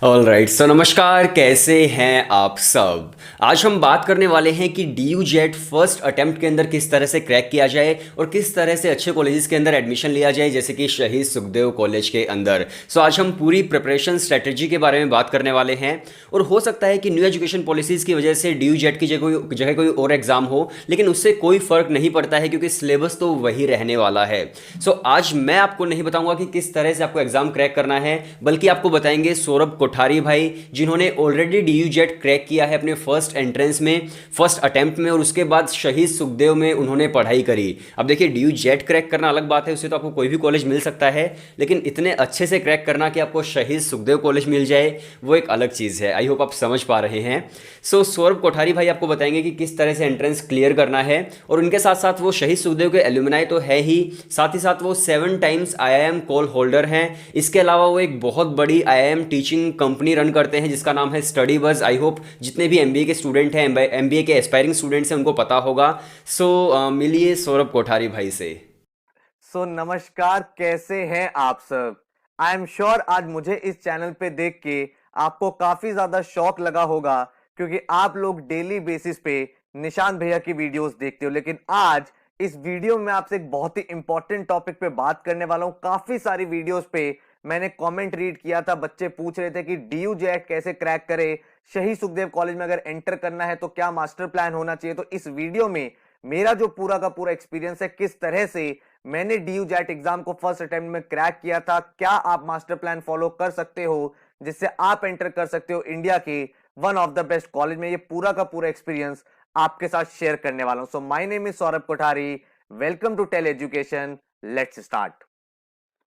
Alright, सो नमस्कार, कैसे हैं आप सब। आज हम बात करने वाले हैं कि D U jet first attempt के अंदर किस तरह से क्रैक किया जाए और किस तरह से अच्छे कॉलेजेस के अंदर एडमिशन लिया जाए, जैसे कि शहीद सुखदेव कॉलेज के अंदर। सो आज हम पूरी प्रिपरेशन स्ट्रेटजी के बारे में बात करने वाले हैं। और हो सकता है कि न्यू एजुकेशन पॉलिसीज़ की वजह से डी यू जेट की जगह कोई और एग्जाम हो, लेकिन उससे कोई फ़र्क नहीं पड़ता है क्योंकि सिलेबस तो वही रहने वाला है। सो आज मैं आपको नहीं बताऊंगा कि किस तरह से आपको एग्जाम क्रैक करना है, बल्कि आपको बताएंगे सौरभ कोठारी भाई, जिन्होंने already D U jet crack किया है अपने फर्स्ट एंट्रेंस में, फर्स्ट अटेम्प्ट में, और उसके बाद शहीद सुखदेव में उन्होंने पढ़ाई करी। अब देखिए, डी यू जेट क्रैक करना अलग बात है, उससे तो आपको कोई भी कॉलेज मिल सकता है, लेकिन इतने अच्छे से क्रैक करना कि आपको शहीद सुखदेव कॉलेज मिल जाए, वो एक अलग चीज़ है। आई होप आप समझ पा रहे हैं। सो सौरभ कोठारी भाई आपको बताएंगे कि किस तरह से एंट्रेंस क्लियर करना है, और उनके साथ साथ वो शहीद सुखदेव के एल्यूमिनाई तो है ही साथ वो 7 टाइम्स आईआईएम कॉल होल्डर हैं। इसके अलावा वो एक बहुत बड़ी आईआईएम टीचिंग कंपनी रन करते हैं जिसका नाम है स्टडी बज़। आई होप जितने भी एमबीए के स्टूडेंट हैं, एमबीए के एस्पायरिंग स्टूडेंट्स हैं, उनको पता होगा। सो मिलिए सौरभ कोठारी भाई से। नमस्कार, कैसे हैं आप सब। आई एम श्योर आज मुझे इस चैनल पे देख के आपको काफी ज्यादा शौक लगा होगा, क्योंकि आप लोग डेली बेसिस पे निशान भैया की वीडियोस देखते हो। लेकिन आज इस वीडियो में आपसे एक बहुत ही इंपॉर्टेंट टॉपिक पे बात करने वाला हूं। काफी सारी वीडियोस पे मैंने कमेंट रीड किया था, बच्चे पूछ रहे थे कि डीयू जेट कैसे क्रैक करे, शहीद सुखदेव कॉलेज में अगर एंटर करना है तो क्या मास्टर प्लान होना चाहिए। तो इस वीडियो में मेरा जो पूरा का पूरा एक्सपीरियंस है, किस तरह से मैंने डी यू जेट एग्जाम को फर्स्ट अटेम्प्ट में क्रैक किया था, क्या आप मास्टर प्लान फॉलो कर सकते हो जिससे आप एंटर कर सकते हो इंडिया के one of the best college में, ये पूरा का पूरा एक्सपीरियंस आपके साथ शेयर करने वाला हूं। So my name is Saurabh Kothari, welcome to tell education, let's start.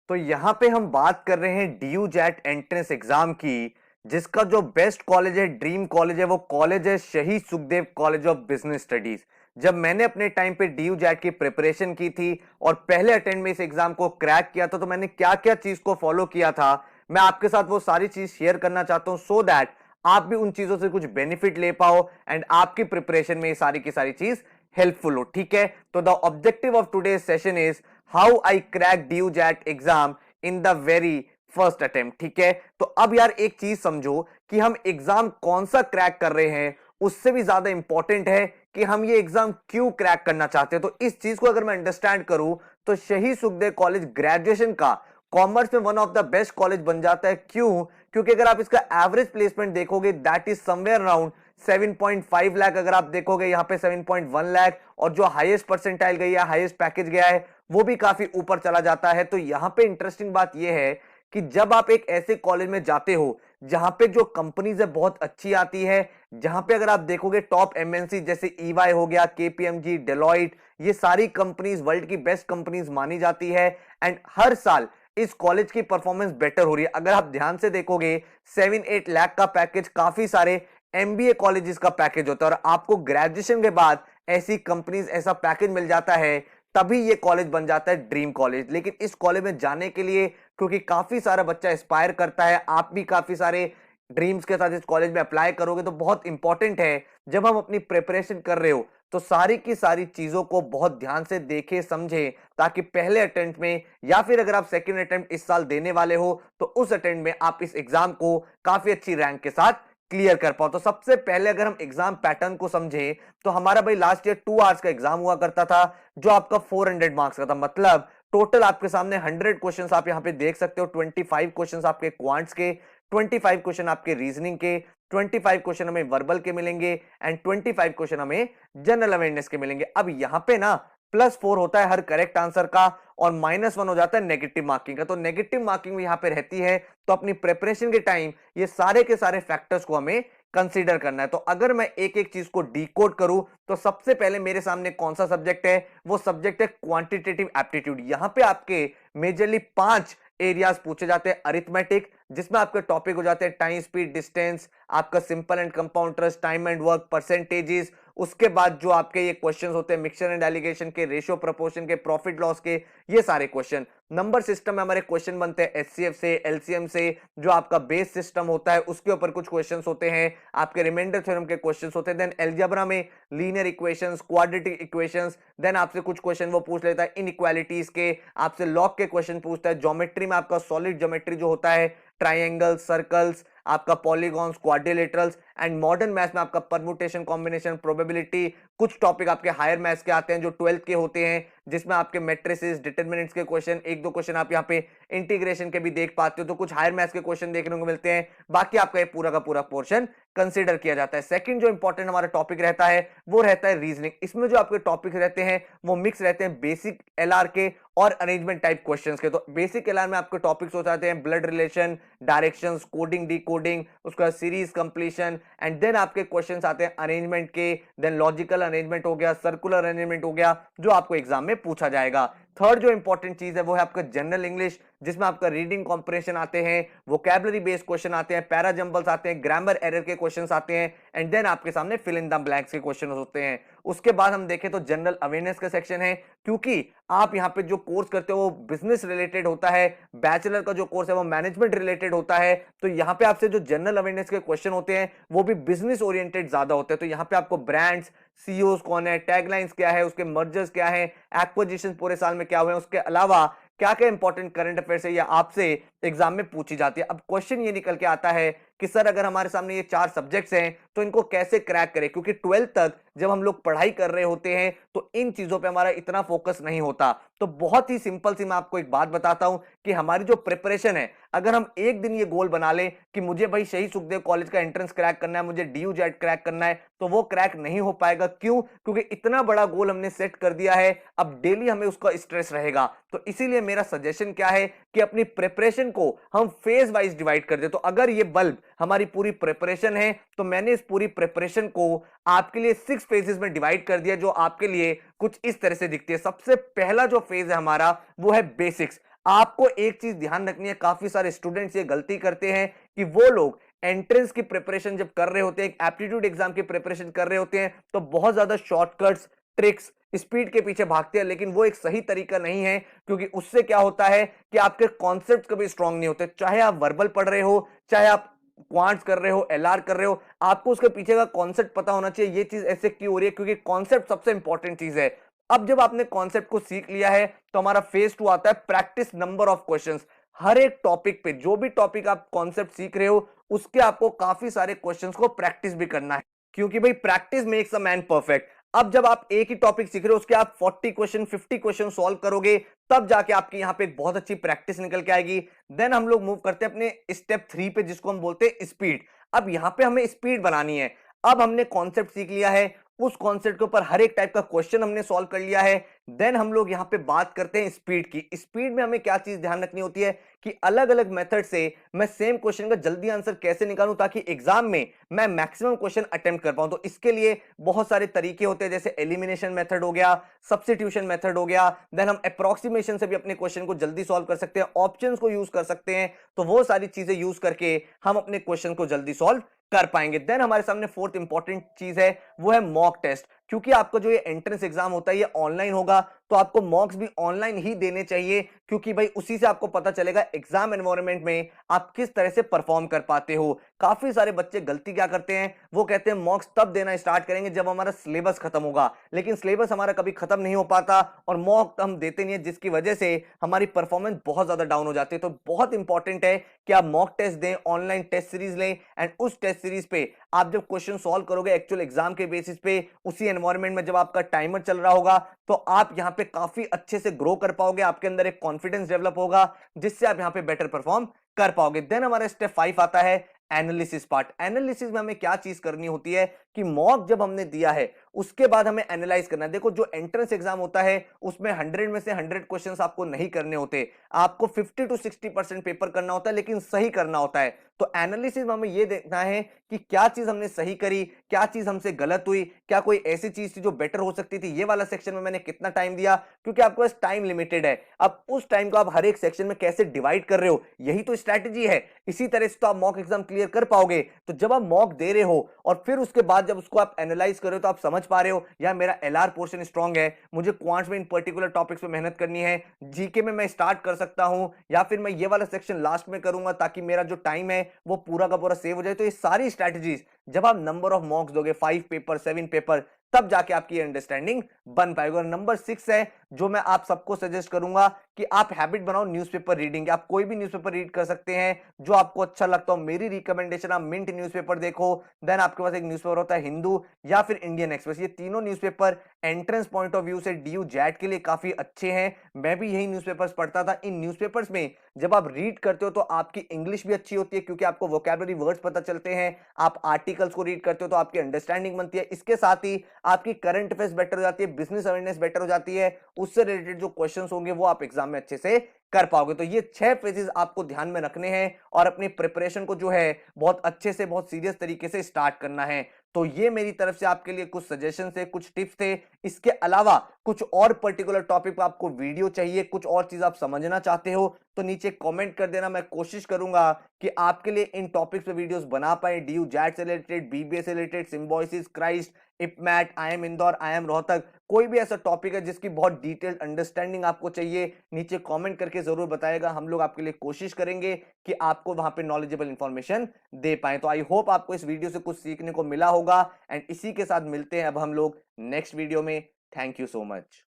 तो यहां पे हम बात कर रहे हैं D U JAT entrance exam की, जिसका जो बेस्ट कॉलेज है, ड्रीम कॉलेज है, वो कॉलेज है Shaheed Sukhdev college of business studies. जब मैंने अपने टाइम पे डी यू जेट की प्रिपरेशन की थी और पहले अटेम्प्ट में इस एग्जाम को क्रैक किया था, तो मैंने क्या क्या चीज को फॉलो किया था, मैं आपके साथ वो सारी चीज शेयर करना चाहता हूं, सो दैट आप भी उन चीजों से कुछ बेनिफिट ले पाओ एंड आपकी प्रिपरेशन में ये सारी की सारी चीज हेल्पफुल हो। ठीक है, तो the objective of today session is how I crack D U jet exam in the very first attempt. ठीक है, तो अब यार एक चीज समझो कि हम एग्जाम कौन सा क्रैक कर रहे हैं, उससे भी ज्यादा इंपॉर्टेंट है कि हम ये एग्जाम क्यों क्रैक करना चाहते हैं। तो इस चीज को अगर मैं अंडरस्टैंड करूं, तो शहीद सुखदेव कॉलेज ग्रेजुएशन का कॉमर्स में one of the best college बन जाता है। क्यों? क्योंकि अगर आप इसका एवरेज प्लेसमेंट देखोगे, that is somewhere around 7.5 lakh. अगर आप देखोगे यहाँ पे 7.1 लाख, और जो हाईएस्ट परसेंटाइल गई है, हाईएस्ट पैकेज गया है, वो भी काफी ऊपर चला जाता है। तो यहाँ पे इंटरेस्टिंग बात यह है कि जब आप एक ऐसे कॉलेज में जाते हो जहां पे जो कंपनीज है बहुत अच्छी आती है, जहां पे अगर आप देखोगे टॉप एमएनसी जैसे ईवाई हो गया, केपीएमजी, डेलॉइट, ये सारी कंपनीज वर्ल्ड की बेस्ट कंपनीज मानी जाती है। एंड हर साल इस कॉलेज की परफॉर्मेंस बेटर हो रही है। अगर आप ध्यान से देखोगे, 7-8 लाख का पैकेज काफी सारे एमबीए कॉलेजेस का पैकेज होता है, और आपको ग्रेजुएशन के बाद ऐसी कंपनीज ऐसा पैकेज मिल जाता है, तभी ये कॉलेज बन जाता है ड्रीम कॉलेज। लेकिन इस कॉलेज में जाने के लिए, क्योंकि काफी सारा बच्चा एस्पायर करता है, आप भी काफी सारे ड्रीम्स के साथ इस कॉलेज में अप्लाई करोगे, तो बहुत इंपॉर्टेंट है जब हम अपनी प्रिपरेशन कर रहे हो तो सारी की सारी चीजों को बहुत ध्यान से देखे समझे, ताकि पहले अटेम्प्ट में या फिर अगर आप सेकंड अटेम्प्ट इस साल देने वाले हो, तो उस अटेम्प्ट में आप इस एग्जाम को काफी अच्छी रैंक के साथ क्लियर कर पाओ। तो सबसे पहले अगर हम एग्जाम पैटर्न को समझें, तो हमारा भाई लास्ट ईयर 2 आवर्स का एग्जाम हुआ करता था, जो आपका 400 मार्क्स का था। मतलब टोटल आपके सामने 100 क्वेश्चंस आप यहां पे देख सकते हो। 25 क्वेश्चंस आपके क्वांट्स के, 25 क्वेश्चन आपके रीजनिंग के, 25 क्वेश्चन हमें वर्बल के मिलेंगे, एंड 25 क्वेश्चन हमें जनरल अवेयरनेस के मिलेंगे। अब यहां पे ना +4 होता है हर करेक्ट आंसर का, और -1 हो जाता है नेगेटिव मार्किंग का। तो नेगेटिव मार्किंग भी यहां पे रहती है, तो अपनी प्रिपरेशन के टाइम ये सारे के सारे फैक्टर्स को हमें कंसीडर करना है। तो अगर मैं एक एक चीज को डिकोड करूं, तो सबसे पहले मेरे सामने कौन सा सब्जेक्ट है, वो सब्जेक्ट है क्वांटिटेटिव एप्टीट्यूड। यहां पे आपके मेजरली 5 एरियाज पूछे जाते हैं। अरिथमेटिक, जिसमें आपके टॉपिक हो जाते हैं टाइम, स्पीड, डिस्टेंस, आपका simple and compound interest, time and work, percentages. उसके बाद जो आपके ये क्वेश्चंस होते हैं मिक्सचर एंड एलिगेशन के, रेशियो प्रोपोर्शन के, प्रॉफिट लॉस के, ये सारे क्वेश्चन। नंबर सिस्टम में हमारे क्वेश्चन बनते हैं एचसीएफ से, एलसीएम से, जो आपका बेस सिस्टम होता है उसके ऊपर कुछ क्वेश्चंस होते हैं, आपके रिमाइंडर थ्योरम के क्वेश्चंस होते हैं। देन अलजेब्रा में linear equations, quadratic equations, then आपसे कुछ क्वेश्चन वो पूछ लेता है इनइक्वालिटीज के, आपसे लॉग के क्वेश्चन पूछता है। ज्योमेट्री में आपका सॉलिड ज्योमेट्री जो होता है, ट्राइंगल, सर्कल्स, आपका polygons, quadrilaterals, and modern maths में आपका परमुटेशन, कॉम्बिनेशन, प्रोबेबिलिटी। कुछ टॉपिक आपके हायर मैथ्स के आते हैं जो 12th के होते हैं, जिसमें आपके मैट्रिसेस, डिटरमिनेंट्स के क्वेश्चन, एक दो क्वेश्चन आप यहाँ पे इंटीग्रेशन के भी देख पाते हो, तो कुछ हायर मैथ्स के क्वेश्चन देखने को मिलते हैं। बाकी आपका ये पूरा का पूरा पोर्शन कंसीडर किया जाता है। सेकंड जो इंपॉर्टेंट हमारा टॉपिक रहता है वो रहता है रीजनिंग। इसमें जो आपके टॉपिक रहते हैं वो मिक्स रहते हैं बेसिक एलआर के और अरेंजमेंट टाइप क्वेश्चंस के। तो बेसिक एलआर में आपके टॉपिक्स हो जाते हैं blood relation, directions, coding, decoding, उसका सीरीज कंप्लीशन, एंड देन आपके क्वेश्चंस आते हैं अरेंजमेंट के, देन लॉजिकल अरेंजमेंट हो गया, सर्कुलर अरेंजमेंट हो गया, जो आपको एग्जाम में पूछा जाएगा। थर्ड जो इंपॉर्टेंट चीज है वो है आपका जनरल इंग्लिश, जिसमें आपका रीडिंग कॉम्प्रिहेंशन आते हैं, वोकैबुलरी बेस्ड क्वेश्चन आते हैं, पैरा जंबल्स आते हैं, ग्रामर एरर के क्वेश्चंस आते हैं, एंड देन आपके सामने फिल इन द ब्लैंक्स के क्वेश्चन होते हैं। उसके बाद हम देखें तो जनरल अवेयरनेस का सेक्शन है, क्योंकि आप यहाँ पे जो कोर्स करते हो वो बिजनेस रिलेटेड होता है, बैचलर का जो कोर्स है वो मैनेजमेंट रिलेटेड होता है, तो यहाँ पे आपसे जो जनरल अवेयरनेस के क्वेश्चन होते हैं वो भी बिजनेस ओरिएंटेड ज्यादा होते हैं। तो यहाँ पे आपको ब्रांड्स, सीईओज कौन है, टैगलाइंस क्या है, उसके मर्जर्स क्या है, एक्विजिशन पूरे साल में क्या हुए हैं, उसके अलावा क्या क्या इंपॉर्टेंट करंट अफेयर्स है, या आपसे एग्जाम में पूछी जाती है। अब क्वेश्चन ये निकल के आता है कि सर अगर हमारे सामने ये 4 सब्जेक्ट्स हैं तो इनको कैसे क्रैक करें, क्योंकि 12th तक जब हम लोग पढ़ाई कर रहे होते हैं तो इन चीजों पे हमारा इतना फोकस नहीं होता। तो बहुत ही सिंपल सी मैं आपको एक बात बताता हूं कि हमारी जो प्रिपरेशन है, अगर हम एक दिन ये गोल बना लें कि मुझे भाई शहीद सुखदेव कॉलेज का एंट्रेंस क्रैक करना है, मुझे डीयू जेट क्रैक करना है, तो वो क्रैक नहीं हो पाएगा। क्यों? क्योंकि इतना बड़ा गोल हमने सेट कर दिया है, अब डेली हमें उसका स्ट्रेस रहेगा। तो इसीलिए मेरा सजेशन क्या है कि अपनी प्रिपरेशन को हम फेज वाइज डिवाइड कर दे। तो अगर ये बल्ब हमारी पूरी प्रिपरेशन है तो मैंने इस पूरी प्रिपरेशन को आपके लिए 6 फेजेस में डिवाइड कर दिया, जो आपके लिए कुछ इस तरह से दिखती है। सबसे पहला जो फेज है हमारा वो है बेसिक्स। आपको एक चीज ध्यान रखनी है, काफी सारे स्टूडेंट्स ये गलती करते हैं कि वो लोग एंट्रेंस की प्रिपरेशन जब कर रहे होते हैं, एप्टीट्यूड एग्जाम की प्रिपरेशन कर रहे होते हैं, तो बहुत ज्यादा शॉर्टकट्स, ट्रिक्स, स्पीड के पीछे भागते हैं, लेकिन वो एक सही तरीका नहीं है, क्योंकि उससे क्या होता है कि आपके कॉन्सेप्ट कभी स्ट्रांग नहीं होते। चाहे आप वर्बल पढ़ रहे हो, चाहे आप क्वांट्स कर रहे हो, एलआर कर रहे हो, आपको उसके पीछे का कॉन्सेप्ट पता होना चाहिए। ये चीज ऐसे क्यों हो रही है? क्योंकि कॉन्सेप्ट सबसे इंपॉर्टेंट चीज है। अब जब आपने कॉन्सेप्ट को सीख लिया है तो हमारा फेज 2 आता है प्रैक्टिस नंबर ऑफ क्वेश्चंस। हर एक टॉपिक पे, जो भी टॉपिक आप कॉन्सेप्ट सीख रहे हो, उसके आपको काफी सारे क्वेश्चंस को प्रैक्टिस भी करना है, क्योंकि भाई practice makes a man perfect. अब जब आप एक ही टॉपिक सीख रहे हो, उसके आप 40 क्वेश्चन, 50 क्वेश्चन सॉल्व करोगे, तब जाके आपकी यहां पे एक बहुत अच्छी प्रैक्टिस निकल के आएगी। देन हम लोग मूव करते हैं अपने स्टेप 3 पे, जिसको हम बोलते हैं स्पीड। अब यहां पे हमें स्पीड बनानी है। अब हमने कॉन्सेप्ट सीख लिया है, उस कॉन्सेप्ट के ऊपर हर एक टाइप का क्वेश्चन हमने सॉल्व कर लिया है। देन हम लोग यहां पे बात करते हैं स्पीड की। स्पीड में हमें क्या चीज ध्यान रखनी होती है कि अलग अलग मेथड से मैं सेम क्वेश्चन का जल्दी आंसर कैसे निकालूं, ताकि एग्जाम में मैं मैक्सिमम क्वेश्चन अटेम्प्ट कर पाऊं। तो इसके लिए बहुत सारे तरीके होते हैं, जैसे एलिमिनेशन मेथड हो गया, सब्स्टिट्यूशन मेथड हो गया, देन हम अप्रोक्सीमेशन से भी अपने क्वेश्चन को जल्दी सॉल्व कर सकते हैं, ऑप्शंस को यूज कर सकते हैं। तो वो सारी चीजें यूज करके हम अपने क्वेश्चन को जल्दी सॉल्व कर पाएंगे। देन हमारे सामने फोर्थ इंपॉर्टेंट चीज है, वो है मॉक टेस्ट। क्योंकि आपका जो ये एंट्रेंस एग्जाम होता है ये ऑनलाइन होगा, तो आपको मॉक्स भी ऑनलाइन ही देने चाहिए, क्योंकि भाई उसी से आपको पता चलेगा एग्जाम एनवायरनमेंट में आप किस तरह से परफॉर्म कर पाते हो। काफी सारे बच्चे गलती क्या करते हैं, वो कहते हैं मॉक्स तब देना स्टार्ट करेंगे जब हमारा सिलेबस खत्म होगा, लेकिन सिलेबस हमारा कभी खत्म नहीं हो पाता और मॉक हम देते नहीं है, जिसकी वजह से हमारी परफॉर्मेंस बहुत ज्यादा डाउन हो जाती है। तो बहुत इंपॉर्टेंट है कि आप मॉक टेस्ट दें, ऑनलाइन टेस्ट सीरीज लें, एंड उस टेस्ट सीरीज पे आप जब क्वेश्चन सॉल्व करोगे एक्चुअल एग्जाम के बेसिस पे, उसी एनवायरनमेंट में जब आपका टाइमर चल रहा होगा, तो आप यहां पे काफी अच्छे से ग्रो कर पाओगे, आपके अंदर एक कॉन्फिडेंस डेवलप होगा, जिससे आप यहां पे बेटर परफॉर्म कर पाओगे। देन हमारा स्टेप 5 आता है एनालिसिस पार्ट। एनालिसिस में हमें क्या चीज करनी होती है कि मॉक जब हमने दिया है उसके बाद हमें एनालाइज करना है। देखो जो एंट्रेंस एग्जाम होता है उसमें 100 में से 100 क्वेश्चंस आपको नहीं करने होते, आपको 50 to 60% पेपर करना होता है, लेकिन सही करना होता है। तो एनालिसिस में हमें यह देखना है कि क्या चीज हमने सही करी, क्या चीज हमसे गलत हुई, क्या कोई ऐसी चीज थी जो बेटर हो सकती थी, ये वाला सेक्शन में मैंने कितना टाइम दिया, क्योंकि आपके पास टाइम लिमिटेड है। अब उस टाइम को आप हर एक सेक्शन में कैसे डिवाइड कर रहे हो, यही तो स्ट्रैटेजी है। इसी तरह से तो आप मॉक एग्जाम क्लियर कर पाओगे। तो जब आप मॉक दे रहे हो और फिर उसके बाद जब उसको आप एनालाइज कर रहे हो, तो आप समझ पा रहे हो यार मेरा एलआर पोर्शन स्ट्रांग है, मुझे क्वांट्स में इन पर्टिकुलर टॉपिक्स पे मेहनत करनी है, जीके में मैं स्टार्ट कर सकता हूं, या फिर मैं ये वाला सेक्शन लास्ट में करूंगा ताकि मेरा जो टाइम है वो पूरा का पूरा सेव हो जाए। तो ये सारी स्ट्रैटेजीज जब आप नंबर ऑफ मॉक्स दोगे 5 पेपर 7 पेपर, तब जाके आपकी अंडरस्टैंडिंग बन पाएगी। और नंबर 6 है जो मैं आप सबको सजेस्ट करूंगा कि आप हैबिट बनाओ न्यूज़पेपर रीडिंग। आप कोई भी न्यूज़पेपर रीड कर सकते हैं जो आपको अच्छा लगता हो। मेरी रिकमेंडेशन, आप मिंट न्यूज़पेपर देखो, देन आपके पास एक न्यूज़पेपर होता है हिंदू या फिर इंडियन एक्सप्रेस। ये तीनों newspaper entrance point of view से डीयू जैट के लिए काफी अच्छे हैं। मैं भी यही न्यूज़पेपर्स पढ़ता था। इन न्यूज़पेपर्स में जब आप रीड करते हो तो आपकी इंग्लिश भी अच्छी होती है क्योंकि आपको वोकैबुलरी वर्ड्स पता चलते हैं। आप आर्टिकल्स को रीड करते हो तो आपकी अंडरस्टैंडिंग बनती है। इसके साथ ही आपकी करंट अफेयर्स बेटर हो जाती है, बिजनेस अवेयरनेस बेटर हो जाती है। उससे रिलेटेड जो क्वेश्चंस होंगे वो आप एग्जाम में अच्छे से कर पाओगे। तो ये 6 फेजेस आपको ध्यान में रखने हैं और अपनी प्रिपरेशन को जो है बहुत अच्छे से, बहुत सीरियस तरीके से स्टार्ट करना है। तो ये मेरी तरफ से आपके लिए कुछ सजेशन थे, कुछ टिप्स थे। इसके अलावा कुछ और पर्टिकुलर टॉपिक पर आपको वीडियो चाहिए, कुछ और चीज आप समझना चाहते हो तो नीचे कमेंट कर देना। मैं कोशिश करूंगा कि आपके लिए इन टॉपिक्स पे वीडियोस बना पाए। डीयू जैट से रिलेटेड, बीबीए से related, Symbiosis, Christ, IPMAT, IM Indore, IM Rohtak, कोई भी ऐसा टॉपिक है जिसकी बहुत डिटेल्ड अंडरस्टैंडिंग आपको चाहिए, नीचे कमेंट करके जरूर बताएगा। हम लोग आपके लिए कोशिश करेंगे कि आपको वहां पे नॉलेजेबल इंफॉर्मेशन दे पाए। तो आई होप आपको इस वीडियो से कुछ सीखने को मिला होगा एंड इसी के साथ मिलते हैं अब हम लोग नेक्स्ट वीडियो में। Thank you so much.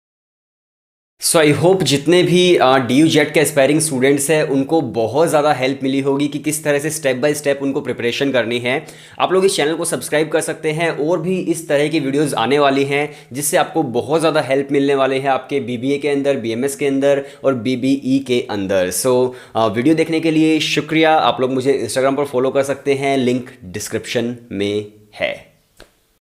So I hope जितने भी डी जेट के एस्पायरिंग स्टूडेंट्स हैं उनको बहुत ज़्यादा हेल्प मिली होगी कि किस तरह से स्टेप बाय स्टेप उनको प्रिपरेशन करनी है। आप लोग इस चैनल को सब्सक्राइब कर सकते हैं और भी इस तरह की वीडियोस आने वाली हैं जिससे आपको बहुत ज़्यादा हेल्प मिलने वाले हैं आपके बीबीए के अंदर, बीएमएस के अंदर और बीबीई के अंदर। सो वीडियो देखने के लिए शुक्रिया। आप लोग मुझे इंस्टाग्राम पर फॉलो कर सकते हैं, लिंक डिस्क्रिप्शन में है।